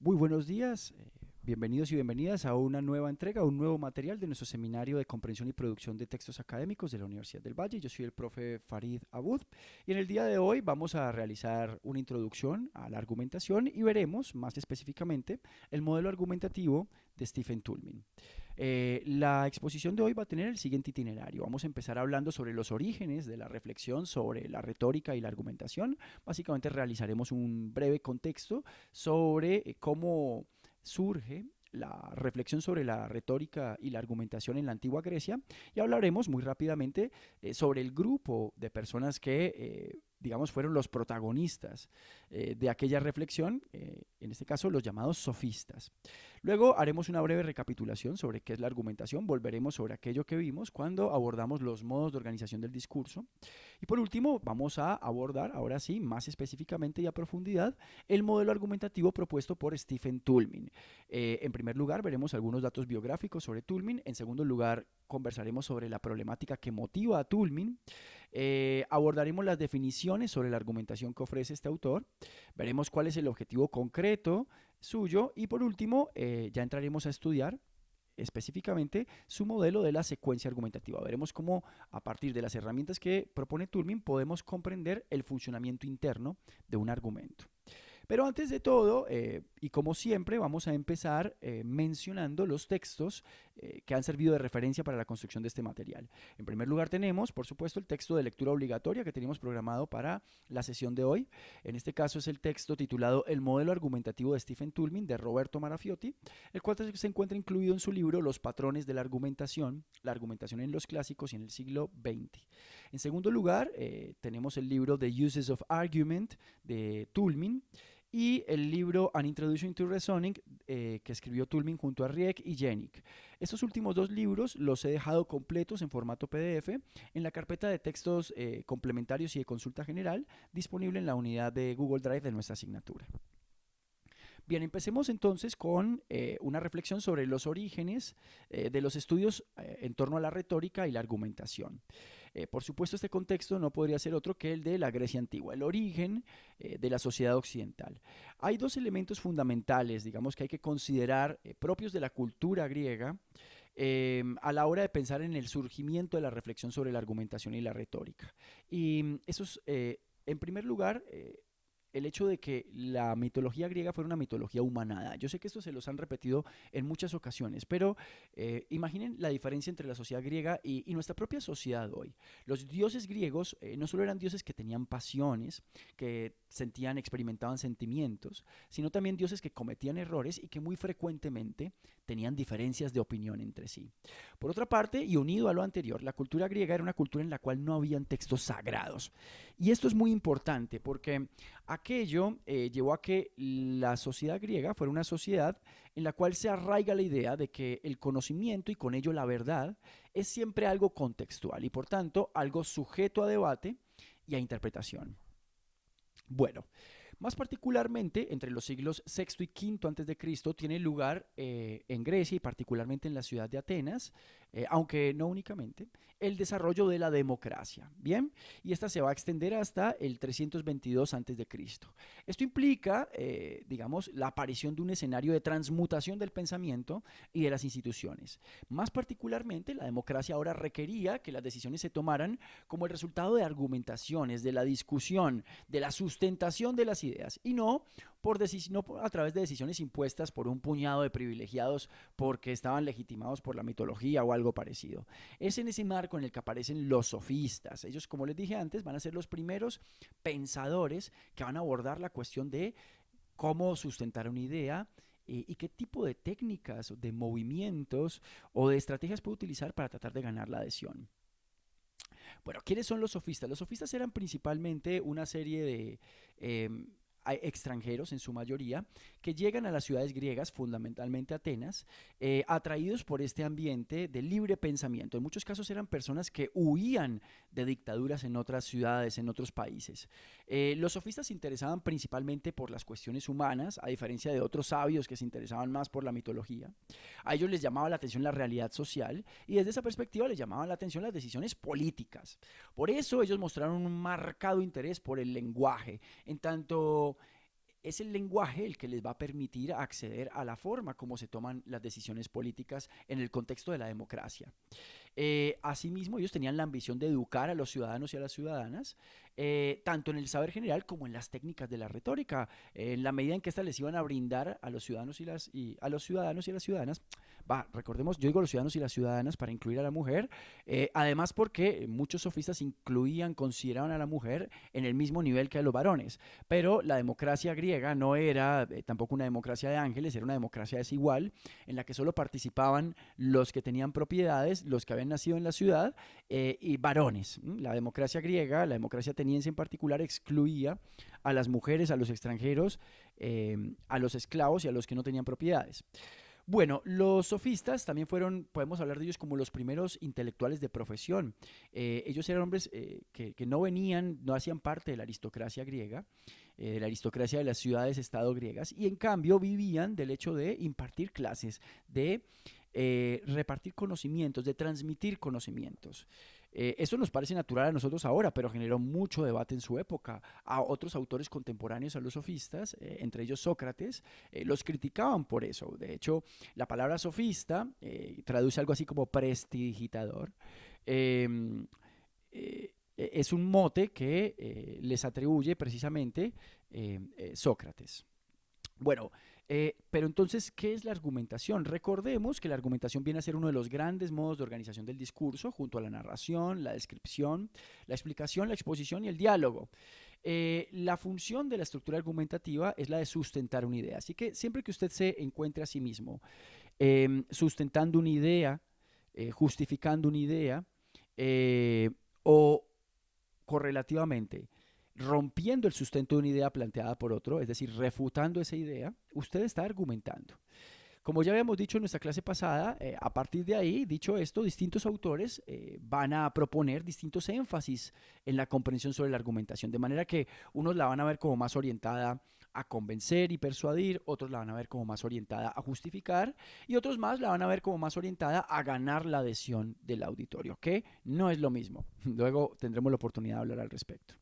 Muy buenos días, bienvenidos y bienvenidas a una nueva entrega, un nuevo material de nuestro seminario de comprensión y producción de textos académicos de la Universidad del Valle. Yo soy el profe Farid Abud y en el día de hoy vamos a realizar una introducción a la argumentación y veremos más específicamente el modelo argumentativo de Stephen Toulmin. La exposición de hoy va a tener el siguiente itinerario. Vamos a empezar hablando sobre los orígenes de la reflexión sobre la retórica y la argumentación. Básicamente realizaremos un breve contexto sobre cómo surge la reflexión sobre la retórica y la argumentación en la antigua Grecia y hablaremos muy rápidamente sobre el grupo de personas que digamos, fueron los protagonistas de aquella reflexión, en este caso los llamados sofistas. Luego haremos una breve recapitulación sobre qué es la argumentación, volveremos sobre aquello que vimos cuando abordamos los modos de organización del discurso y por último vamos a abordar, ahora sí, más específicamente y a profundidad, el modelo argumentativo propuesto por Stephen Toulmin. En primer lugar veremos algunos datos biográficos sobre Toulmin, en segundo lugar conversaremos sobre la problemática que motiva a Toulmin, abordaremos las definiciones sobre la argumentación que ofrece este autor, veremos cuál es el objetivo concreto suyo y por último ya entraremos a estudiar específicamente su modelo de la secuencia argumentativa. Veremos cómo a partir de las herramientas que propone Toulmin podemos comprender el funcionamiento interno de un argumento. Pero antes de todo, y como siempre, vamos a empezar mencionando los textos que han servido de referencia para la construcción de este material. En primer lugar tenemos, por supuesto, el texto de lectura obligatoria que teníamos programado para la sesión de hoy. En este caso es el texto titulado El modelo argumentativo de Stephen Toulmin, de Roberto Marafiotti, el cual se encuentra incluido en su libro Los patrones de la argumentación en los clásicos y en el siglo XX. En segundo lugar, tenemos el libro The Uses of Argument, de Toulmin, y el libro An Introduction to Reasoning, que escribió Toulmin junto a Rieck y Jenick. Estos últimos dos libros los he dejado completos en formato PDF en la carpeta de textos complementarios y de consulta general, disponible en la unidad de Google Drive de nuestra asignatura. Bien, empecemos entonces con una reflexión sobre los orígenes de los estudios en torno a la retórica y la argumentación. Por supuesto, este contexto no podría ser otro que el de la Grecia antigua, el origen de la sociedad occidental. Hay dos elementos fundamentales, digamos, que hay que considerar propios de la cultura griega a la hora de pensar en el surgimiento de la reflexión sobre la argumentación y la retórica. Y esos, en primer lugar, el hecho de que la mitología griega fuera una mitología humanada. Yo sé que esto se los han repetido en muchas ocasiones, pero imaginen la diferencia entre la sociedad griega y nuestra propia sociedad hoy. Los dioses griegos no solo eran dioses que tenían pasiones, que sentían, experimentaban sentimientos, sino también dioses que cometían errores y que muy frecuentemente tenían diferencias de opinión entre sí. Por otra parte, y unido a lo anterior, la cultura griega era una cultura en la cual no habían textos sagrados. Y esto es muy importante porque aquello llevó a que la sociedad griega fuera una sociedad en la cual se arraiga la idea de que el conocimiento y con ello la verdad es siempre algo contextual y por tanto algo sujeto a debate y a interpretación. Bueno, más particularmente entre los siglos VI y V antes de Cristo tiene lugar en Grecia y particularmente en la ciudad de Atenas, aunque no únicamente, el desarrollo de la democracia. Bien, y esta se va a extender hasta el 322 antes de Cristo. Esto implica, digamos, la aparición de un escenario de transmutación del pensamiento y de las instituciones. Más particularmente, la democracia ahora requería que las decisiones se tomaran como el resultado de argumentaciones, de la discusión, de la sustentación de las ideas y no a través de decisiones impuestas por un puñado de privilegiados porque estaban legitimados por la mitología o algo parecido. Es en ese marco en el que aparecen los sofistas. Ellos, como les dije antes, van a ser los primeros pensadores que van a abordar la cuestión de cómo sustentar una idea y qué tipo de técnicas, de movimientos o de estrategias puede utilizar para tratar de ganar la adhesión. Bueno, ¿quiénes son los sofistas? Los sofistas eran principalmente una serie de extranjeros en su mayoría, que llegan a las ciudades griegas, fundamentalmente Atenas, atraídos por este ambiente de libre pensamiento. En muchos casos eran personas que huían de dictaduras en otras ciudades, en otros países. Los sofistas se interesaban principalmente por las cuestiones humanas, a diferencia de otros sabios que se interesaban más por la mitología. A ellos les llamaba la atención la realidad social y desde esa perspectiva les llamaban la atención las decisiones políticas. Por eso ellos mostraron un marcado interés por el lenguaje, en tanto es el lenguaje el que les va a permitir acceder a la forma como se toman las decisiones políticas en el contexto de la democracia. Asimismo, ellos tenían la ambición de educar a los ciudadanos y a las ciudadanas, tanto en el saber general como en las técnicas de la retórica, en la medida en que éstas les iban a brindar a los ciudadanos a los ciudadanos y a las ciudadanas. Recordemos, yo digo los ciudadanos y las ciudadanas para incluir a la mujer, además porque muchos sofistas consideraban a la mujer en el mismo nivel que a los varones, pero la democracia griega no era tampoco una democracia de ángeles, era una democracia desigual, en la que solo participaban los que tenían propiedades, los que habían nacido en la ciudad, y varones. La democracia griega, la democracia ateniense en particular, excluía a las mujeres, a los extranjeros, a los esclavos y a los que no tenían propiedades. Bueno, los sofistas también fueron, podemos hablar de ellos como los primeros intelectuales de profesión. Ellos eran hombres que no venían, no hacían parte de la aristocracia griega, de la aristocracia de las ciudades-estado griegas, y en cambio vivían del hecho de impartir clases, de repartir conocimientos, de transmitir conocimientos. Eso nos parece natural a nosotros ahora, pero generó mucho debate en su época. A otros autores contemporáneos a los sofistas, entre ellos Sócrates, los criticaban por eso. De hecho, la palabra sofista traduce algo así como prestidigitador. Eh, es un mote que les atribuye precisamente Sócrates. Bueno, pero entonces, ¿qué es la argumentación? Recordemos que la argumentación viene a ser uno de los grandes modos de organización del discurso, junto a la narración, la descripción, la explicación, la exposición y el diálogo. La función de la estructura argumentativa es la de sustentar una idea. Así que siempre que usted se encuentre a sí mismo sustentando una idea, justificando una idea, o correlativamente rompiendo el sustento de una idea planteada por otro, es decir, refutando esa idea, usted está argumentando. Como ya habíamos dicho en nuestra clase pasada, a partir de ahí, dicho esto, distintos autores van a proponer distintos énfasis en la comprensión sobre la argumentación, de manera que unos la van a ver como más orientada a convencer y persuadir, otros la van a ver como más orientada a justificar y otros más la van a ver como más orientada a ganar la adhesión del auditorio, que no es lo mismo. Luego tendremos la oportunidad de hablar al respecto.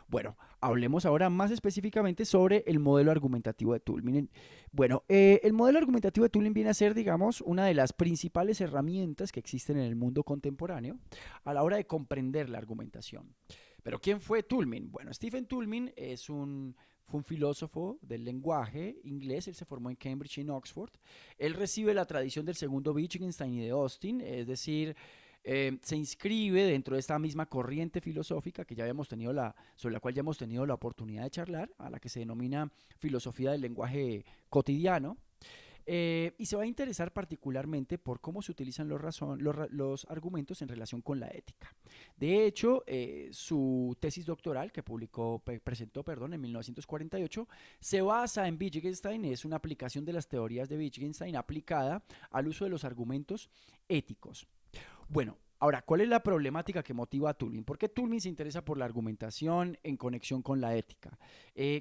Bueno, hablemos ahora más específicamente sobre el modelo argumentativo de Toulmin. Bueno, el modelo argumentativo de Toulmin viene a ser, digamos, una de las principales herramientas que existen en el mundo contemporáneo a la hora de comprender la argumentación. Pero ¿quién fue Toulmin? Bueno, Stephen Toulmin fue un filósofo del lenguaje inglés, él se formó en Cambridge y en Oxford. Él recibe la tradición del segundo Wittgenstein y de Austin, es decir, se inscribe dentro de esta misma corriente filosófica que ya habíamos tenido sobre la cual ya hemos tenido la oportunidad de charlar, a la que se denomina filosofía del lenguaje cotidiano. Y se va a interesar particularmente por cómo se utilizan los argumentos en relación con la ética. De hecho, su tesis doctoral que presentó en 1948 se basa en Wittgenstein, es una aplicación de las teorías de Wittgenstein aplicada al uso de los argumentos éticos. Bueno, ahora, ¿cuál es la problemática que motiva a Toulmin? ¿Por qué Toulmin se interesa por la argumentación en conexión con la ética?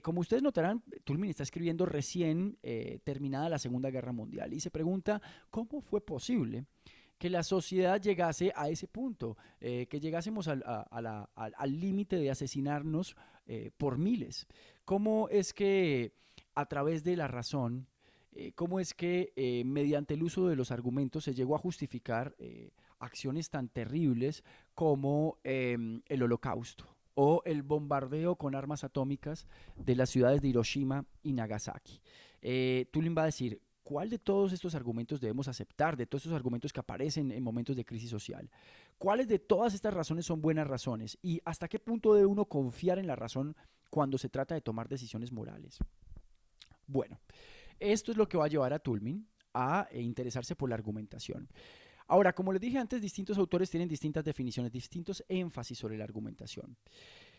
Como ustedes notarán, Toulmin está escribiendo recién terminada la Segunda Guerra Mundial y se pregunta cómo fue posible que la sociedad llegase a ese punto, que llegásemos al límite de asesinarnos por miles. ¿Cómo es que a través de la razón, cómo es que mediante el uso de los argumentos se llegó a justificar acciones tan terribles como el Holocausto o el bombardeo con armas atómicas de las ciudades de Hiroshima y Nagasaki? Tulin va a decir, ¿cuál de todos estos argumentos debemos aceptar, de todos estos argumentos que aparecen en momentos de crisis social? ¿Cuáles de todas estas razones son buenas razones? ¿Y hasta qué punto debe uno confiar en la razón cuando se trata de tomar decisiones morales? Bueno, esto es lo que va a llevar a Toulmin a interesarse por la argumentación. Ahora, como les dije antes, distintos autores tienen distintas definiciones, distintos énfasis sobre la argumentación.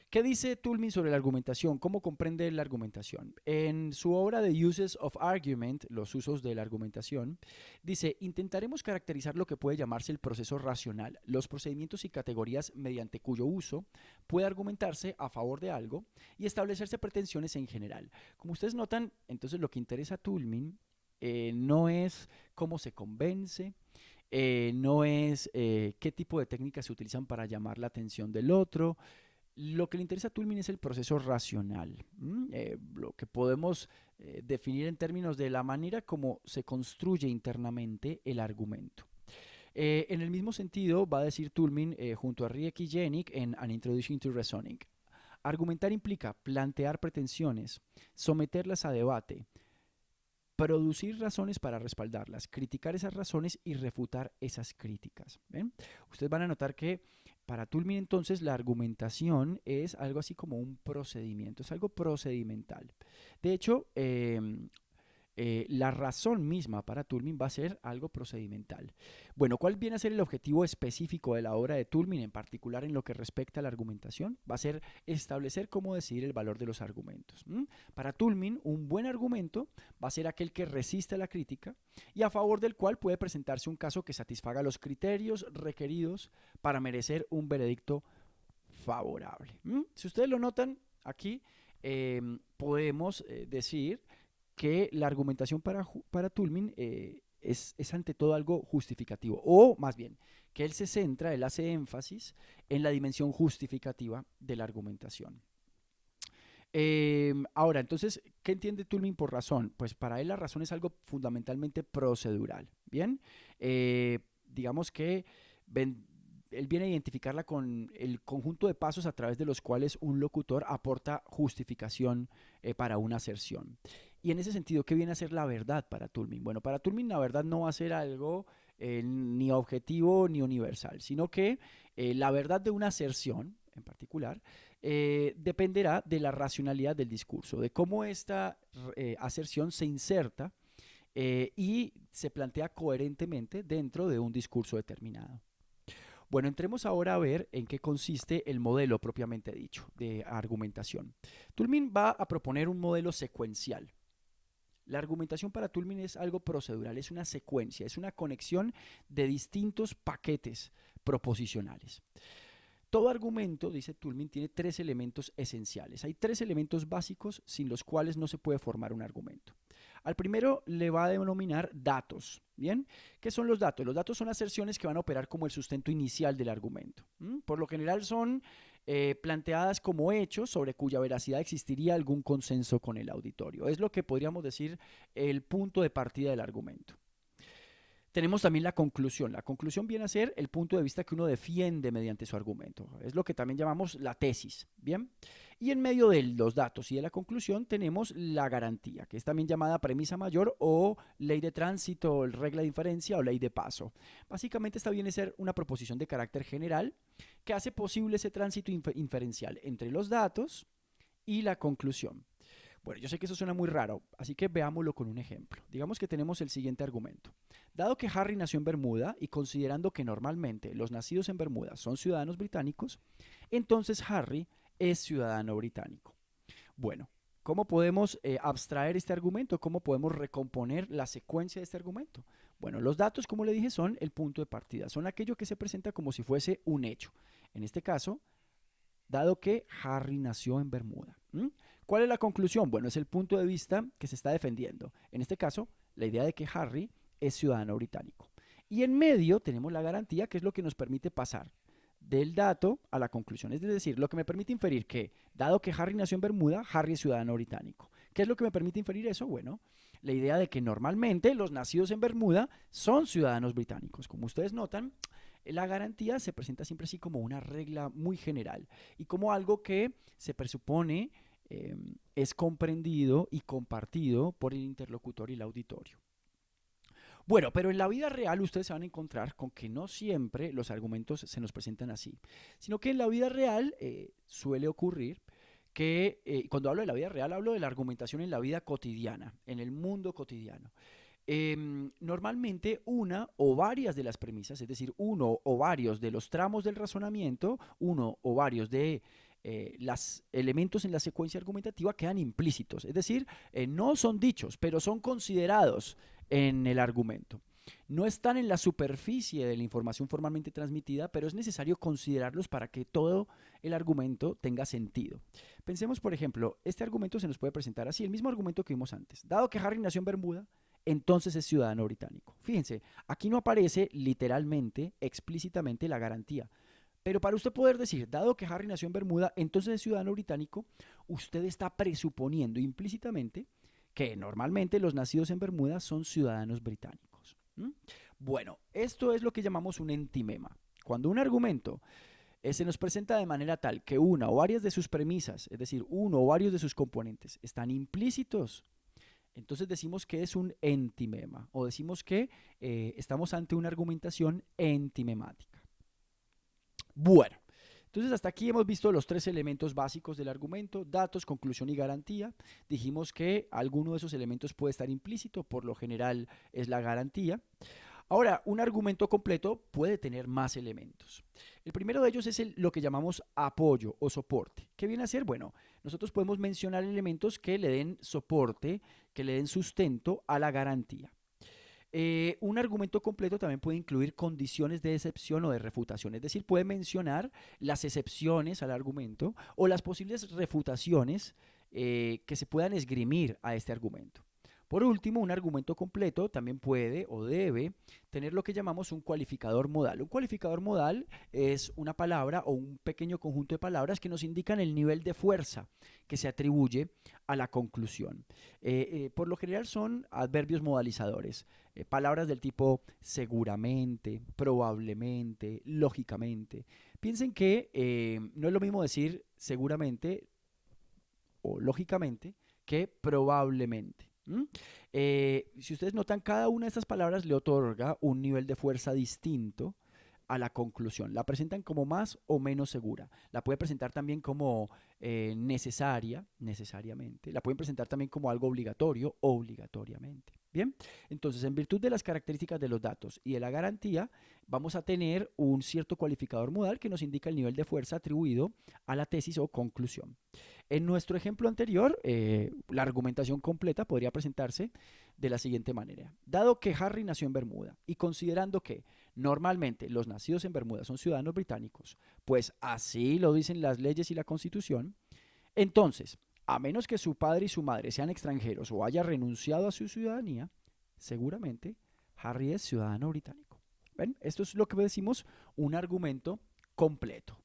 ¿Qué dice Toulmin sobre la argumentación? ¿Cómo comprende la argumentación? En su obra The Uses of Argument, los usos de la argumentación, dice, intentaremos caracterizar lo que puede llamarse el proceso racional, los procedimientos y categorías mediante cuyo uso puede argumentarse a favor de algo y establecerse pretensiones en general. Como ustedes notan, entonces lo que interesa a Toulmin no es cómo se convence, no es qué tipo de técnicas se utilizan para llamar la atención del otro, Lo que le interesa a Toulmin es el proceso racional, lo que podemos definir en términos de la manera como se construye internamente el argumento. En el mismo sentido, va a decir Toulmin junto a Riek y Jenick en An Introduction to Reasoning. Argumentar implica plantear pretensiones, someterlas a debate, producir razones para respaldarlas, criticar esas razones y refutar esas críticas. ¿Ven? Ustedes van a notar que para Toulmin entonces la argumentación es algo así como un procedimiento, es algo procedimental. De hecho, la razón misma para Toulmin va a ser algo procedimental. Bueno, ¿cuál viene a ser el objetivo específico de la obra de Toulmin, en particular en lo que respecta a la argumentación? Va a ser establecer cómo decidir el valor de los argumentos. Para Toulmin, un buen argumento va a ser aquel que resiste a la crítica y a favor del cual puede presentarse un caso que satisfaga los criterios requeridos para merecer un veredicto favorable. Si ustedes lo notan aquí, podemos decir que la argumentación para Toulmin es ante todo algo justificativo, o más bien, que él se centra, él hace énfasis en la dimensión justificativa de la argumentación. Ahora, entonces, ¿qué entiende Toulmin por razón? Pues para él la razón es algo fundamentalmente procedural, ¿bien? Digamos que él viene a identificarla con el conjunto de pasos a través de los cuales un locutor aporta justificación para una aserción. Y en ese sentido, ¿qué viene a ser la verdad para Toulmin? Bueno, para Toulmin la verdad no va a ser algo ni objetivo ni universal, sino que la verdad de una aserción en particular dependerá de la racionalidad del discurso, de cómo esta aserción se inserta y se plantea coherentemente dentro de un discurso determinado. Bueno, entremos ahora a ver en qué consiste el modelo propiamente dicho de argumentación. Toulmin va a proponer un modelo secuencial. La argumentación para Toulmin es algo procedural, es una secuencia, es una conexión de distintos paquetes proposicionales. Todo argumento, dice Toulmin, tiene tres elementos esenciales. Hay tres elementos básicos sin los cuales no se puede formar un argumento. Al primero le va a denominar datos. ¿Bien? ¿Qué son los datos? Los datos son aserciones que van a operar como el sustento inicial del argumento. Por lo general son planteadas como hechos sobre cuya veracidad existiría algún consenso con el auditorio. Es lo que podríamos decir el punto de partida del argumento. Tenemos también la conclusión. La conclusión viene a ser el punto de vista que uno defiende mediante su argumento. Es lo que también llamamos la tesis. ¿Bien? Y en medio de los datos y de la conclusión tenemos la garantía, que es también llamada premisa mayor o ley de tránsito, regla de inferencia o ley de paso. Básicamente esta viene a ser una proposición de carácter general que hace posible ese tránsito inferencial entre los datos y la conclusión. Bueno, yo sé que eso suena muy raro, así que veámoslo con un ejemplo. Digamos que tenemos el siguiente argumento. Dado que Harry nació en Bermuda y considerando que normalmente los nacidos en Bermuda son ciudadanos británicos, entonces Harry es ciudadano británico. Bueno, ¿cómo podemos abstraer este argumento? ¿Cómo podemos recomponer la secuencia de este argumento? Bueno, los datos, como le dije, son el punto de partida. Son aquello que se presenta como si fuese un hecho. En este caso, dado que Harry nació en Bermuda. ¿Cuál es la conclusión? Bueno, es el punto de vista que se está defendiendo. En este caso, la idea de que Harry es ciudadano británico. Y en medio tenemos la garantía, que es lo que nos permite pasar del dato a la conclusión. Es decir, lo que me permite inferir que, dado que Harry nació en Bermuda, Harry es ciudadano británico. ¿Qué es lo que me permite inferir eso? Bueno, la idea de que normalmente los nacidos en Bermuda son ciudadanos británicos. Como ustedes notan, la garantía se presenta siempre así como una regla muy general y como algo que se presupone es comprendido y compartido por el interlocutor y el auditorio. Bueno, pero en la vida real ustedes se van a encontrar con que no siempre los argumentos se nos presentan así, sino que en la vida real suele ocurrir que, cuando hablo de la vida real, hablo de la argumentación en la vida cotidiana, en el mundo cotidiano. Normalmente una o varias de las premisas, es decir, uno o varios de los tramos del razonamiento, uno o varios de los elementos en la secuencia argumentativa quedan implícitos, es decir, no son dichos, pero son considerados en el argumento. No están en la superficie de la información formalmente transmitida, pero es necesario considerarlos para que todo el argumento tenga sentido. Pensemos, por ejemplo, este argumento se nos puede presentar así, el mismo argumento que vimos antes. Dado que Harry nació en Bermuda, entonces es ciudadano británico. Fíjense, aquí no aparece literalmente, explícitamente la garantía, Pero para usted poder decir, dado que Harry nació en Bermuda, entonces es ciudadano británico, usted está presuponiendo implícitamente que normalmente los nacidos en Bermuda son ciudadanos británicos. ¿Mm? Bueno, esto es lo que llamamos un entimema. Cuando un argumento se nos presenta de manera tal que una o varias de sus premisas, es decir, uno o varios de sus componentes, están implícitos, entonces decimos que es un entimema o decimos que estamos ante una argumentación entimemática. Bueno, entonces hasta aquí hemos visto los tres elementos básicos del argumento: datos, conclusión y garantía. Dijimos que alguno de esos elementos puede estar implícito, por lo general es la garantía. Ahora, un argumento completo puede tener más elementos. El primero de ellos es lo que llamamos apoyo o soporte. ¿Qué viene a ser? Bueno, nosotros podemos mencionar elementos que le den soporte, que le den sustento a la garantía. Un argumento completo también puede incluir condiciones de excepción o de refutación, es decir, puede mencionar las excepciones al argumento o las posibles refutaciones que se puedan esgrimir a este argumento. Por último, un argumento completo también puede o debe tener lo que llamamos un cualificador modal. Un cualificador modal es una palabra o un pequeño conjunto de palabras que nos indican el nivel de fuerza que se atribuye a la conclusión. Por lo general son adverbios modalizadores, palabras del tipo seguramente, probablemente, lógicamente. Piensen que no es lo mismo decir seguramente o lógicamente que probablemente. Si ustedes notan, cada una de estas palabras le otorga un nivel de fuerza distinto a la conclusión. La presentan como más o menos segura. La puede presentar también como necesaria, necesariamente. La pueden presentar también como algo obligatorio, obligatoriamente. Bien, entonces en virtud de las características de los datos y de la garantía, vamos a tener un cierto cualificador modal que nos indica el nivel de fuerza atribuido a la tesis o conclusión. En nuestro ejemplo anterior, la argumentación completa podría presentarse de la siguiente manera. Dado que Harry nació en Bermuda y considerando que normalmente los nacidos en Bermuda son ciudadanos británicos, pues así lo dicen las leyes y la Constitución, entonces, a menos que su padre y su madre sean extranjeros o haya renunciado a su ciudadanía, seguramente Harry es ciudadano británico. ¿Ven? Esto es lo que decimos un argumento completo.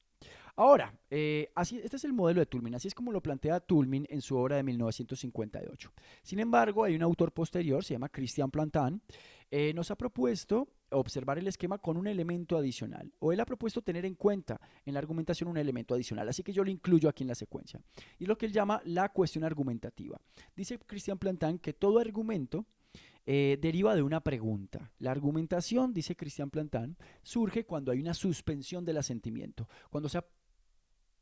Ahora, este es el modelo de Toulmin, así es como lo plantea Toulmin en su obra de 1958. Sin embargo, hay un autor posterior, se llama Christian Plantin, nos ha propuesto observar el esquema con un elemento adicional, o él ha propuesto tener en cuenta en la argumentación un elemento adicional, así que yo lo incluyo aquí en la secuencia. Y lo que él llama la cuestión argumentativa. Dice Christian Plantin que todo argumento deriva de una pregunta. La argumentación, dice Christian Plantin, surge cuando hay una suspensión del asentimiento, cuando se ha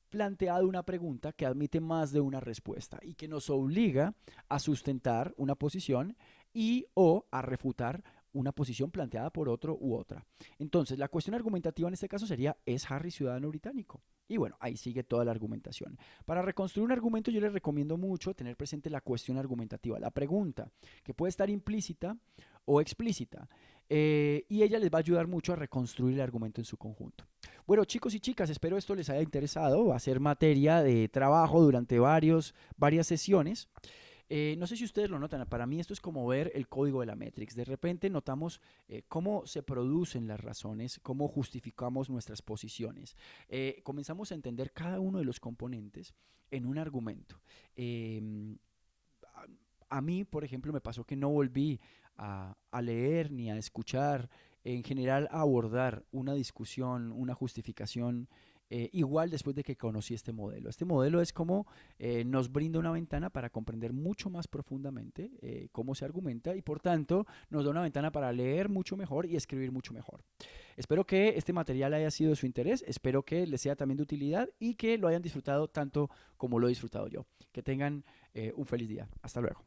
planteado una pregunta que admite más de una respuesta y que nos obliga a sustentar una posición y o a refutar una posición planteada por otro u otra. Entonces, la cuestión argumentativa en este caso sería: ¿es Harry ciudadano británico? Y bueno, ahí sigue toda la argumentación. Para reconstruir un argumento yo les recomiendo mucho tener presente la cuestión argumentativa, la pregunta, que puede estar implícita o explícita, y ella les va a ayudar mucho a reconstruir el argumento en su conjunto. Bueno, chicos y chicas, espero esto les haya interesado. Va a ser materia de trabajo durante varias sesiones. No sé si ustedes lo notan, para mí esto es como ver el código de la Matrix. De repente notamos cómo se producen las razones, cómo justificamos nuestras posiciones. Comenzamos a entender cada uno de los componentes en un argumento. A mí, por ejemplo, me pasó que no volví a leer ni a escuchar, en general a abordar una discusión, una justificación igual después de que conocí este modelo. Este modelo es como nos brinda una ventana para comprender mucho más profundamente cómo se argumenta y por tanto nos da una ventana para leer mucho mejor y escribir mucho mejor. Espero que este material haya sido de su interés, espero que les sea también de utilidad y que lo hayan disfrutado tanto como lo he disfrutado yo. Que tengan un feliz día. Hasta luego.